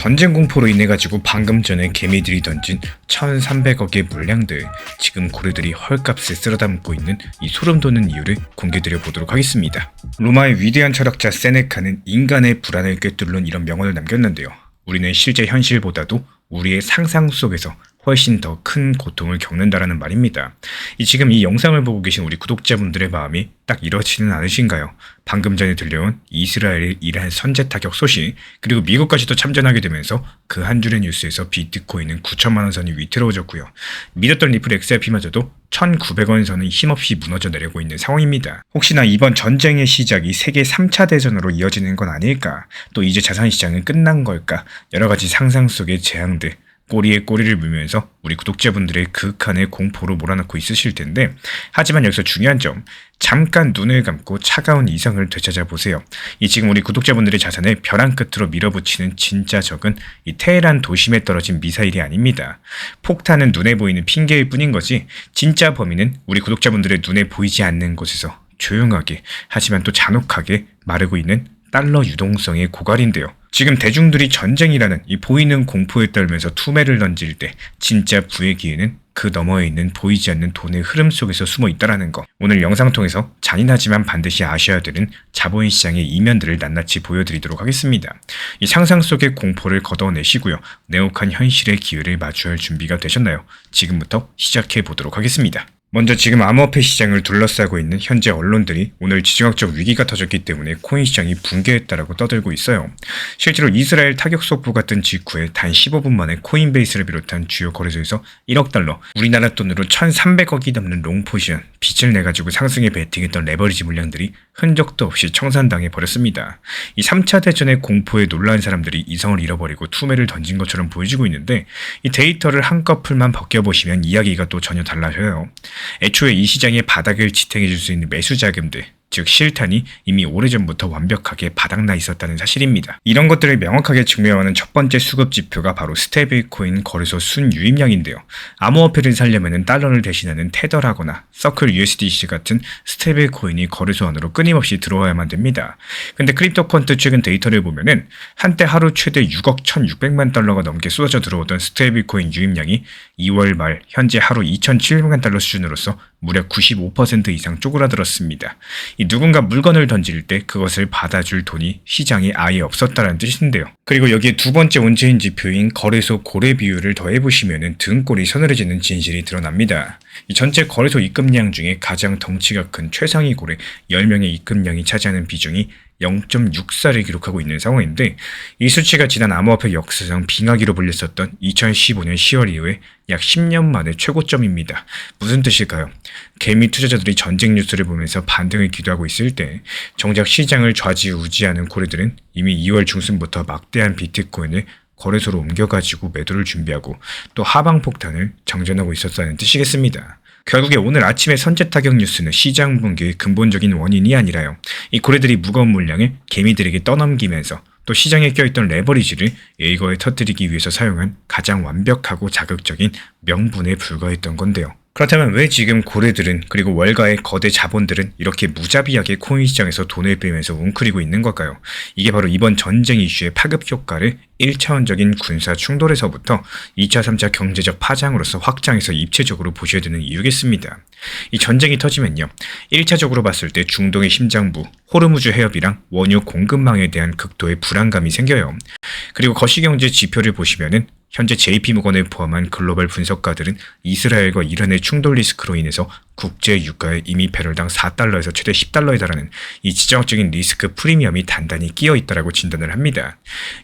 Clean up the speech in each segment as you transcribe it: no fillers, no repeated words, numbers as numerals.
전쟁 공포로 인해 가지고 방금 전에 개미들이 던진 1300억의 물량들, 지금 고래들이 헐값에 쓸어담고 있는 이 소름 돋는 이유를 공개드려 보도록 하겠습니다. 로마의 위대한 철학자 세네카는 인간의 불안을 꿰뚫는 이런 명언을 남겼는데요. 우리는 실제 현실보다도 우리의 상상 속에서 훨씬 더 큰 고통을 겪는다라는 말입니다. 지금 이 영상을 보고 계신 우리 구독자분들의 마음이 딱 이렇지는 않으신가요? 방금 전에 들려온 이스라엘의 이란 선제 타격 소식, 그리고 미국까지도 참전하게 되면서 그 한 줄의 뉴스에서 비트코인은 9천만 원 선이 위태로워졌고요. 믿었던 리플 XRP마저도 1,900원 선은 힘없이 무너져 내리고 있는 상황입니다. 혹시나 이번 전쟁의 시작이 세계 3차 대전으로 이어지는 건 아닐까? 또 이제 자산시장은 끝난 걸까? 여러 가지 상상 속의 재앙들, 꼬리에 꼬리를 물면서 우리 구독자분들의 극한의 공포로 몰아넣고 있으실 텐데, 하지만 여기서 중요한 점, 잠깐 눈을 감고 차가운 이성을 되찾아 보세요. 지금 우리 구독자분들의 자산을 벼랑 끝으로 밀어붙이는 진짜 적은 이 테헤란 도심에 떨어진 미사일이 아닙니다. 폭탄은 눈에 보이는 핑계일 뿐인 거지, 진짜 범인은 우리 구독자분들의 눈에 보이지 않는 곳에서 조용하게 하지만 또 잔혹하게 마르고 있는 달러 유동성의 고갈인데요. 지금 대중들이 전쟁이라는 이 보이는 공포에 떨면서 투매를 던질 때 진짜 부의 기회는 그 너머에 있는 보이지 않는 돈의 흐름 속에서 숨어 있다라는 거, 오늘 영상 통해서 잔인하지만 반드시 아셔야 되는 자본시장의 이면들을 낱낱이 보여드리도록 하겠습니다. 이 상상 속의 공포를 걷어내시고요. 냉혹한 현실의 기회를 마주할 준비가 되셨나요? 지금부터 시작해 보도록 하겠습니다. 먼저 지금 암호화폐 시장을 둘러싸고 있는 현재 언론들이 오늘 지정학적 위기가 터졌기 때문에 코인 시장이 붕괴했다라고 떠들고 있어요. 실제로 이스라엘 타격 속보 같은 직후에 단 15분 만에 코인베이스를 비롯한 주요 거래소에서 1억 달러, 우리나라 돈으로 1,300억이 넘는 롱포지션, 빚을 내가지고 상승에 베팅했던 레버리지 물량들이 흔적도 없이 청산당해 버렸습니다. 이 3차 대전의 공포에 놀란 사람들이 이성을 잃어버리고 투매를 던진 것처럼 보여지고 있는데, 이 데이터를 한꺼풀만 벗겨보시면 이야기가 또 전혀 달라져요. 애초에 이 시장의 바닥을 지탱해 줄 수 있는 매수 자금들, 즉 실탄이 이미 오래전부터 완벽하게 바닥나 있었다는 사실입니다. 이런 것들을 명확하게 증명하는 첫 번째 수급 지표가 바로 스테이블코인 거래소 순유입량인데요. 암호화폐를 살려면 달러를 대신하는 테더라거나 서클 USDC 같은 스테이블코인이 거래소 안으로 끊임없이 들어와야만 됩니다. 근데 크립토컨트 최근 데이터를 보면은 한때 하루 최대 6억 1,600만 달러가 넘게 쏟아져 들어오던 스테이블코인 유입량이 2월 말 현재 하루 2,700만 달러 수준으로서 무려 95% 이상 쪼그라들었습니다. 누군가 물건을 던질 때 그것을 받아줄 돈이 시장에 아예 없었다는 뜻인데요. 그리고 여기에 두 번째 원체인 지표인 거래소 고래 비율을 더해보시면 등골이 서늘해지는 진실이 드러납니다. 이 전체 거래소 입금량 중에 가장 덩치가 큰 최상위 고래 10명의 입금량이 차지하는 비중이 0.64를 기록하고 있는 상황인데, 이 수치가 지난 암호화폐 역사상 빙하기로 불렸었던 2015년 10월 이후에 약 10년 만의 최고점입니다. 무슨 뜻일까요? 개미 투자자들이 전쟁 뉴스를 보면서 반등을 기도하고 있을 때 정작 시장을 좌지우지하는 고래들은 이미 2월 중순부터 막대한 비트코인을 거래소로 옮겨가지고 매도를 준비하고 또 하방폭탄을 장전하고 있었다는 뜻이겠습니다. 결국에 오늘 아침의 선제 타격 뉴스는 시장 붕괴의 근본적인 원인이 아니라요, 이 고래들이 무거운 물량을 개미들에게 떠넘기면서 또 시장에 껴있던 레버리지를 일거에 터뜨리기 위해서 사용한 가장 완벽하고 자극적인 명분에 불과했던 건데요. 그렇다면 왜 지금 고래들은, 그리고 월가의 거대 자본들은 이렇게 무자비하게 코인 시장에서 돈을 빼면서 웅크리고 있는 걸까요? 이게 바로 이번 전쟁 이슈의 파급 효과를 1차원적인 군사 충돌에서부터 2차, 3차 경제적 파장으로서 확장해서 입체적으로 보셔야 되는 이유겠습니다. 이 전쟁이 터지면요, 1차적으로 봤을 때 중동의 심장부, 호르무즈 해협이랑 원유 공급망에 대한 극도의 불안감이 생겨요. 그리고 거시경제 지표를 보시면은 현재 JP모건을 포함한 글로벌 분석가들은 이스라엘과 이란의 충돌 리스크로 인해서 국제 유가에 이미 배럴당 4달러에서 최대 10달러에 달하는 이 지정학적인 리스크 프리미엄이 단단히 끼어 있다라고 진단을 합니다.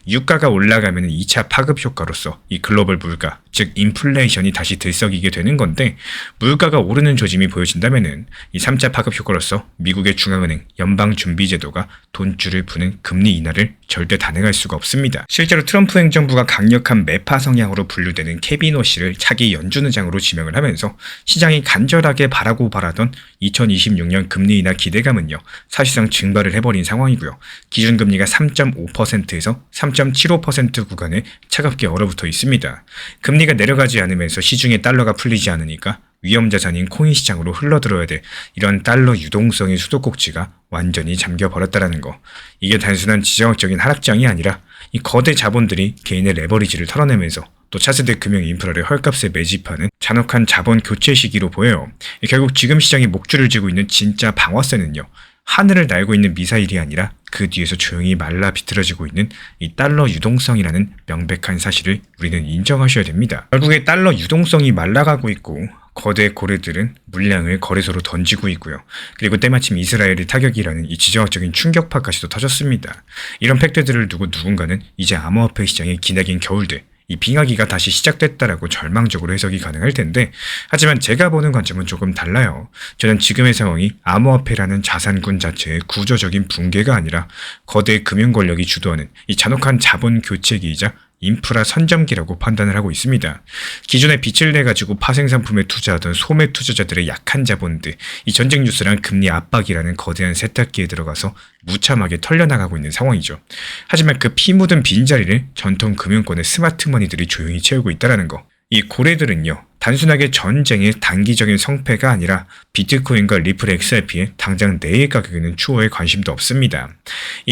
유가가 올라가면 2차 파급 효과로서 이 글로벌 물가, 즉 인플레이션이 다시 들썩이게 되는 건데, 물가가 오르는 조짐이 보여진다면은 이 3차 파급 효과로서 미국의 중앙은행 연방준비제도가 돈줄을 푸는 금리 인하를 절대 단행할 수가 없습니다. 실제로 트럼프 행정부가 강력한 매파 성향으로 분류되는 케빈 워시를 차기 연준의장으로 지명을 하면서 시장이 간절하게 바라고 바라던 2026년 금리 인하 기대감은요, 사실상 증발을 해버린 상황이고요. 기준금리가 3.5%에서 3.75% 구간에 차갑게 얼어붙어 있습니다. 금리가 내려가지 않으면서 시중에 달러가 풀리지 않으니까 위험자산인 코인 시장으로 흘러들어야 돼 이런 달러 유동성의 수도꼭지가 완전히 잠겨버렸다라는 거. 이게 단순한 지정학적인 하락장이 아니라 이 거대 자본들이 개인의 레버리지를 털어내면서 또 차세대 금융 인프라를 헐값에 매집하는 잔혹한 자본 교체 시기로 보여요. 결국 지금 시장이 목줄을 쥐고 있는 진짜 방어쇠는요, 하늘을 날고 있는 미사일이 아니라 그 뒤에서 조용히 말라 비틀어지고 있는 이 달러 유동성이라는 명백한 사실을 우리는 인정하셔야 됩니다. 결국에 달러 유동성이 말라가고 있고 거대 고래들은 물량을 거래소로 던지고 있고요. 그리고 때마침 이스라엘의 타격이라는 이 지정학적인 충격파까지도 터졌습니다. 이런 팩트들을 두고 누군가는 이제 암호화폐 시장의 기나긴 겨울들, 이 빙하기가 다시 시작됐다라고 절망적으로 해석이 가능할 텐데, 하지만 제가 보는 관점은 조금 달라요. 저는 지금의 상황이 암호화폐라는 자산군 자체의 구조적인 붕괴가 아니라 거대 금융 권력이 주도하는 이 잔혹한 자본 교체기이자 인프라 선점기라고 판단을 하고 있습니다. 기존에 빚을 내가지고 파생상품에 투자하던 소매 투자자들의 약한 자본들, 이 전쟁 뉴스랑 금리 압박이라는 거대한 세탁기에 들어가서 무참하게 털려나가고 있는 상황이죠. 하지만 그 피 묻은 빈자리를 전통 금융권의 스마트머니들이 조용히 채우고 있다는 거. 이 고래들은요, 단순하게 전쟁의 단기적인 성패가 아니라 비트코인과 리플 XRP의 당장 내일 가격에는 추호에 관심도 없습니다.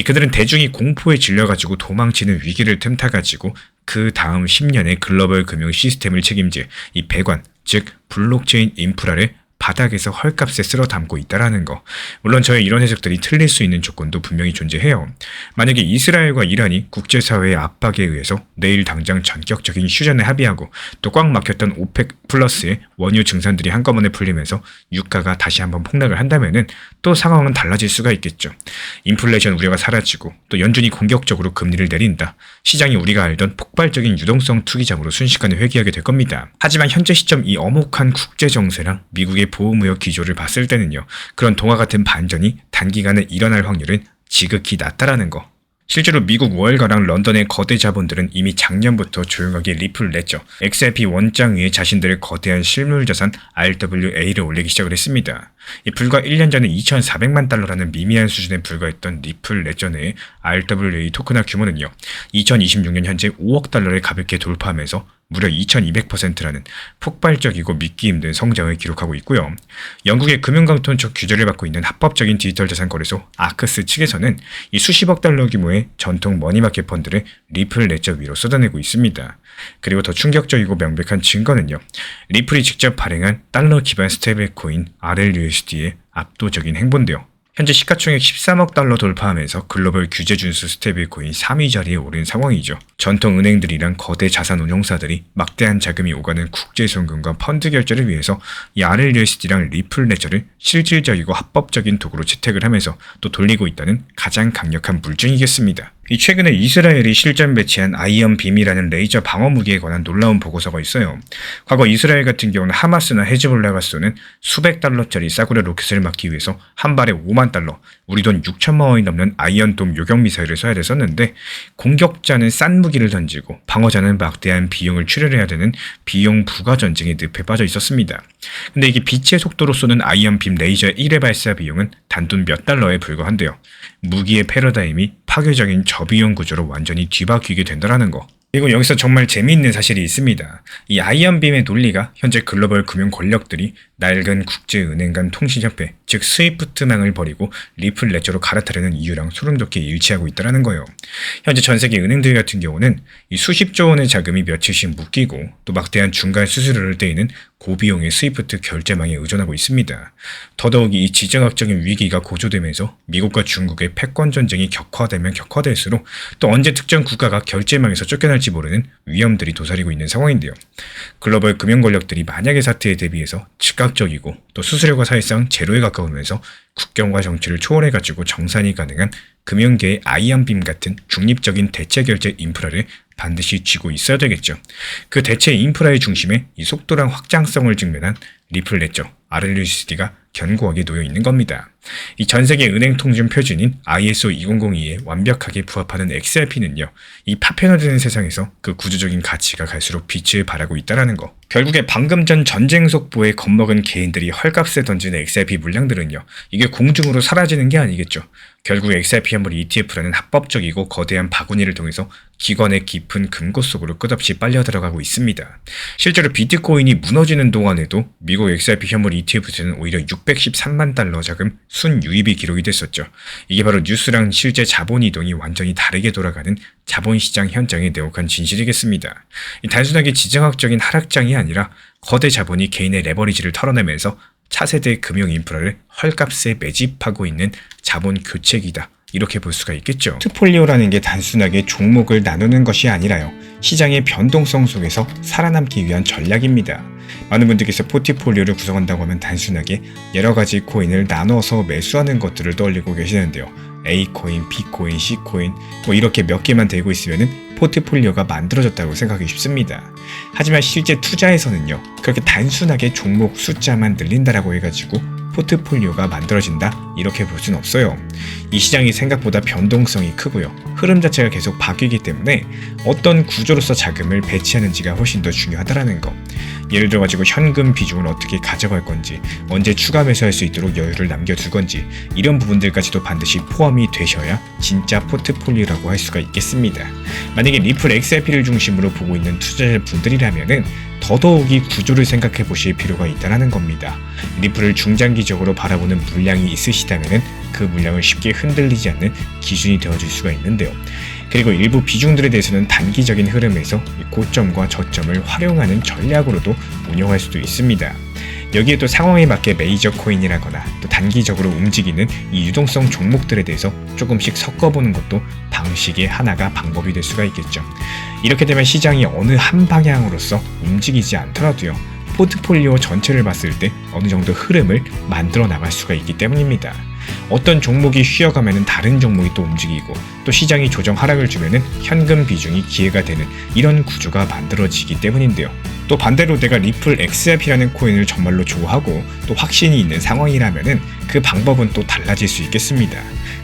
그들은 대중이 공포에 질려가지고 도망치는 위기를 틈타가지고 그 다음 10년의 글로벌 금융 시스템을 책임질 이 배관, 즉 블록체인 인프라를 바닥에서 헐값에 쓸어 담고 있다라는 거. 물론 저의 이런 해석들이 틀릴 수 있는 조건도 분명히 존재해요. 만약에 이스라엘과 이란이 국제사회의 압박에 의해서 내일 당장 전격적인 휴전에 합의하고 또 꽉 막혔던 오펙 플러스의 원유 증산들이 한꺼번에 풀리면서 유가가 다시 한번 폭락을 한다면은 또 상황은 달라질 수가 있겠죠. 인플레이션 우려가 사라지고 또 연준이 공격적으로 금리를 내린다. 시장이 우리가 알던 폭발적인 유동성 투기장으로 순식간에 회귀하게 될 겁니다. 하지만 현재 시점 이 엄혹한 국제 정세랑 미국의 보호무역 기조를 봤을 때는요, 그런 동화 같은 반전이 단기간에 일어날 확률은 지극히 낮다라는 거. 실제로 미국 월가랑 런던의 거대 자본들은 이미 작년부터 조용하게 리플을 냈죠. XRP 원장 위에 자신들의 거대한 실물자산 RWA를 올리기 시작을 했습니다. 불과 1년 전에 2,400만 달러라는 미미한 수준에 불과했던 리플 레저 내의 RWA 토큰화 규모는요, 2026년 현재 5억 달러를 가볍게 돌파하면서 무려 2200%라는 폭발적이고 믿기 힘든 성장을 기록하고 있고요. 영국의 금융강통처 규제를 받고 있는 합법적인 디지털 자산 거래소 아크스 측에서는 이 수십억 달러 규모의 전통 머니마켓 펀드를 리플 레저 위로 쏟아내고 있습니다. 그리고 더 충격적이고 명백한 증거는요, 리플이 직접 발행한 달러 기반 스테이블코인 RLUSD의 압도적인 행보인데요. 현재 시가총액 13억 달러 돌파하면서 글로벌 규제 준수 스테이블코인 3위 자리에 오른 상황이죠. 전통 은행들이랑 거대 자산 운용사들이 막대한 자금이 오가는 국제 송금과 펀드 결제를 위해서 이 RLUSD랑 리플 레저를 실질적이고 합법적인 도구로 채택을 하면서 또 돌리고 있다는 가장 강력한 물증이겠습니다. 최근에 이스라엘이 실전 배치한 아이언 빔이라는 레이저 방어 무기에 관한 놀라운 보고서가 있어요. 과거 이스라엘 같은 경우는 하마스나 헤즈볼라가 쏘는 수백 달러짜리 싸구려 로켓을 막기 위해서 한 발에 5만 달러, 우리 돈 6천만 원이 넘는 아이언돔 요격 미사일을 쏴야 됐었는데, 공격자는 싼 무기를 던지고 방어자는 막대한 비용을 출혈해야 되는 비용 부가 전쟁의 늪에 빠져 있었습니다. 근데 이게 빛의 속도로 쏘는 아이언 빔 레이저 1회 발사 비용은 단돈 몇 달러에 불과한데요. 무기의 패러다임이 파괴적인 저비용 구조로 완전히 뒤바뀌게 된다는 거. 그리고 여기서 정말 재미있는 사실이 있습니다. 이 아이언빔의 논리가 현재 글로벌 금융 권력들이 낡은 국제은행 간 통신협회, 즉 스위프트망을 버리고 리플 레저로 갈아타려는 이유랑 소름돋게 일치하고 있다는 거예요. 현재 전 세계 은행들 같은 경우는 이 수십조 원의 자금이 며칠씩 묶이고 또 막대한 중간 수수료를 떼이는 고비용의 스위프트 결제망에 의존하고 있습니다. 더더욱이 이 지정학적인 위기가 고조되면서 미국과 중국의 패권 전쟁이 격화되면 격화될수록 또 언제 특정 국가가 결제망에서 쫓겨날지 모르는 위험들이 도사리고 있는 상황인데요. 글로벌 금융 권력들이 만약의 사태에 대비해서 즉각적이고 또 수수료가 사실상 제로에 가까우면서 국경과 정치를 초월해가지고 정산이 가능한 금융계의 아이언빔 같은 중립적인 대체 결제 인프라를 반드시 쥐고 있어야 되겠죠. 그 대체 인프라의 중심에 이 속도랑 확장성을 직면한 리플 레저, RLUSD가 견고하게 놓여 있는 겁니다. 이 전 세계 은행 통준 표준인 ISO 2002에 완벽하게 부합하는 XRP는요, 이 파편화되는 세상에서 그 구조적인 가치가 갈수록 빛을 발하고 있다는 거. 결국에 방금 전 전쟁 속보에 겁먹은 개인들이 헐값에 던지는 XRP 물량들은요, 이게 공중으로 사라지는 게 아니겠죠. 결국 XRP 현물 ETF라는 합법적이고 거대한 바구니를 통해서 기관의 깊은 금고 속으로 끝없이 빨려 들어가고 있습니다. 실제로 비트코인이 무너지는 동안에도 미국 XRP 현물 ETF에는 오히려 613만 달러 자금 순유입이 기록이 됐었죠. 이게 바로 뉴스랑 실제 자본 이동이 완전히 다르게 돌아가는 자본시장 현장의 내혹한 진실이겠습니다. 단순하게 지정학적인 하락장이 아니라 거대 자본이 개인의 레버리지를 털어내면서 차세대 금융 인프라를 헐값에 매집하고 있는 자본 교체기다. 이렇게 볼 수가 있겠죠. 포트폴리오라는 게 단순하게 종목을 나누는 것이 아니라요. 시장의 변동성 속에서 살아남기 위한 전략입니다. 많은 분들께서 포트폴리오를 구성한다고 하면 단순하게 여러 가지 코인을 나눠서 매수하는 것들을 떠올리고 계시는데요. A코인, B코인, C코인 이렇게 몇 개만 되고 있으면은 포트폴리오가 만들어졌다고 생각하기 쉽습니다. 하지만 실제 투자에서는요. 그렇게 단순하게 종목 숫자만 늘린다라고 해가지고 포트폴리오가 만들어진다 이렇게 볼 수는 없어요. 이 시장이 생각보다 변동성이 크고요. 흐름 자체가 계속 바뀌기 때문에 어떤 구조로서 자금을 배치하는지가 훨씬 더 중요하다라는 거. 예를 들어 가지고 현금 비중을 어떻게 가져갈 건지, 언제 추가 매수할 수 있도록 여유를 남겨둘 건지 이런 부분들까지도 반드시 포함이 되셔야 진짜 포트폴리오라고 할 수가 있겠습니다. 만약에 리플 XRP를 중심으로 보고 있는 투자자분들이라면은 더더욱이 구조를 생각해 보실 필요가 있다는 겁니다. 리플을 중장기적으로 바라보는 물량이 있으시다면 그 물량을 쉽게 흔들리지 않는 기준이 되어줄 수가 있는데요. 그리고 일부 비중들에 대해서는 단기적인 흐름에서 고점과 저점을 활용하는 전략으로도 운영할 수도 있습니다. 여기에 또 상황에 맞게 메이저 코인이라거나 또 단기적으로 움직이는 이 유동성 종목들에 대해서 조금씩 섞어보는 것도 방식의 하나가 방법이 될 수가 있겠죠. 이렇게 되면 시장이 어느 한 방향으로서 움직이지 않더라도요. 포트폴리오 전체를 봤을 때 어느 정도 흐름을 만들어 나갈 수가 있기 때문입니다. 어떤 종목이 쉬어가면 다른 종목이 또 움직이고 또 시장이 조정 하락을 주면 현금 비중이 기회가 되는 이런 구조가 만들어지기 때문인데요. 또 반대로 내가 리플 XRP라는 코인을 정말로 좋아하고 또 확신이 있는 상황이라면 그 방법은 또 달라질 수 있겠습니다.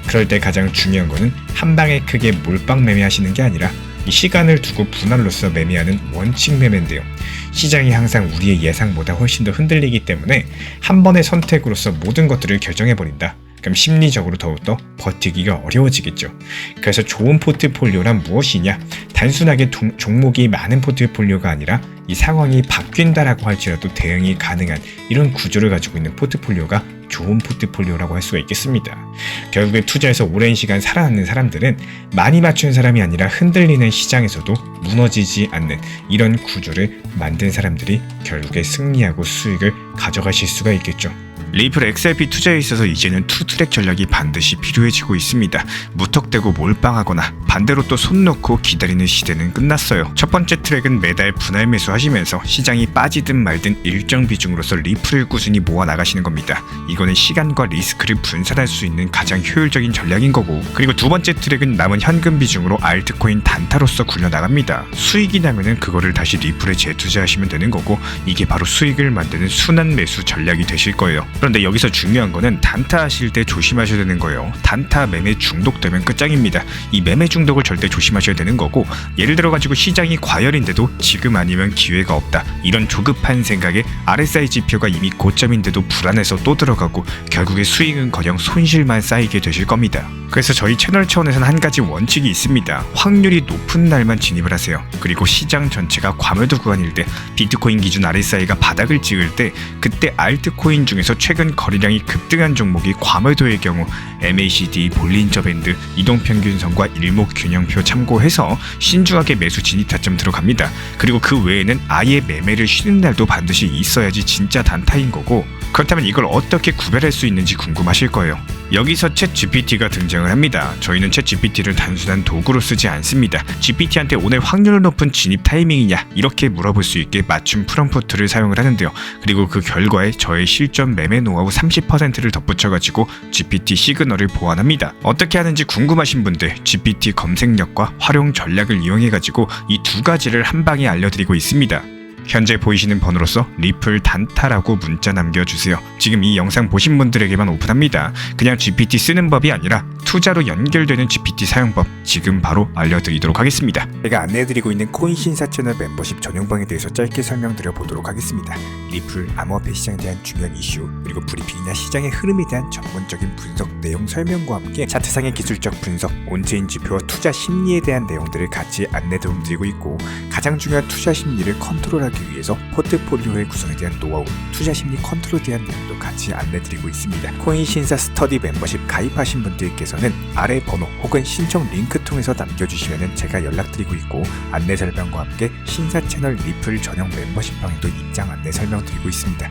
그럴 때 가장 중요한 거는 한 방에 크게 몰빵 매매하시는 게 아니라 이 시간을 두고 분할로서 매매하는 원칙 매매인데요. 시장이 항상 우리의 예상보다 훨씬 더 흔들리기 때문에 한 번의 선택으로서 모든 것들을 결정해버린다. 그럼 심리적으로 더욱더 버티기가 어려워지겠죠. 그래서 좋은 포트폴리오란 무엇이냐? 단순하게 종목이 많은 포트폴리오가 아니라 이 상황이 바뀐다라고 할지라도 대응이 가능한 이런 구조를 가지고 있는 포트폴리오가 좋은 포트폴리오라고 할 수가 있겠습니다. 결국에 투자에서 오랜 시간 살아남는 사람들은 많이 맞춘 사람이 아니라 흔들리는 시장에서도 무너지지 않는 이런 구조를 만든 사람들이 결국에 승리하고 수익을 가져가실 수가 있겠죠. 리플 XRP 투자에 있어서 이제는 투트랙 전략이 반드시 필요해지고 있습니다. 무턱대고 몰빵하거나 반대로 또 손 놓고 기다리는 시대는 끝났어요. 첫 번째 트랙은 매달 분할 매수하시면서 시장이 빠지든 말든 일정 비중으로서 리플을 꾸준히 모아 나가시는 겁니다. 이거는 시간과 리스크를 분산할 수 있는 가장 효율적인 전략인 거고, 그리고 두 번째 트랙은 남은 현금 비중으로 알트코인 단타로서 굴려나갑니다. 수익이 나면은 그거를 다시 리플에 재투자하시면 되는 거고, 이게 바로 수익을 만드는 순환 매수 전략이 되실 거예요. 그런데 여기서 중요한 거는 단타 하실 때 조심하셔야 되는 거예요. 단타 매매 중독되면 끝장입니다. 이 매매 중독을 절대 조심하셔야 되는 거고, 예를 들어 가지고 시장이 과열인데도 지금 아니면 기회가 없다, 이런 조급한 생각에 RSI 지표가 이미 고점인데도 불안해서 또 들어가고 결국에 수익은커녕 손실만 쌓이게 되실 겁니다. 그래서 저희 채널 차원에서는 한 가지 원칙이 있습니다. 확률이 높은 날만 진입을 하세요. 그리고 시장 전체가 과매도 구간일 때, 비트코인 기준 RSI가 바닥을 찍을 때, 그때 알트코인 중에서 최근 거래량이 급등한 종목이 과매도의 경우 MACD, 볼린저 밴드, 이동평균선과 일목균형표 참고해서 신중하게 매수 진입 타점 들어갑니다. 그리고 그 외에는 아예 매매를 쉬는 날도 반드시 있어야지 진짜 단타인 거고, 그렇다면 이걸 어떻게 구별할 수 있는지 궁금하실 거예요. 여기서 챗GPT가 등장을 합니다. 저희는 챗GPT를 단순한 도구로 쓰지 않습니다. GPT한테 오늘 확률 높은 진입 타이밍이냐 이렇게 물어볼 수 있게 맞춤 프롬프트를 사용을 하는데요. 그리고 그 결과에 저의 실전 매매 노하우 30%를 덧붙여가지고 GPT 시그널을 보완합니다. 어떻게 하는지 궁금하신 분들 GPT 검색력과 활용 전략을 이용해가지고 이 두 가지를 한 방에 알려드리고 있습니다. 현재 보이시는 번호로서 리플 단타라고 문자 남겨주세요. 지금 이 영상 보신 분들에게만 오픈합니다. 그냥 GPT 쓰는 법이 아니라 투자로 연결되는 GPT 사용법 지금 바로 알려드리도록 하겠습니다. 제가 안내해드리고 있는 코인신사 채널 멤버십 전용방에 대해서 짧게 설명드려 보도록 하겠습니다. 리플, 암호화폐 시장에 대한 중요한 이슈, 그리고 브리핑이나 시장의 흐름에 대한 전문적인 분석 내용 설명과 함께 차트상의 기술적 분석, 온체인 지표와 투자 투자 심리에 대한 내용들을 같이 안내 드리고 있고, 가장 중요한 투자 심리를 컨트롤하기 위해서 포트폴리오의 구성에 대한 노하우, 투자 심리 컨트롤에 대한 내용도 같이 안내 드리고 있습니다. 코인 신사 스터디 멤버십 가입하신 분들께서는 아래 번호 혹은 신청 링크 통해서 남겨주시면 제가 연락드리고 있고, 안내 설명과 함께 신사 채널 리플 전용 멤버십방에도 입장 안내 설명드리고 있습니다.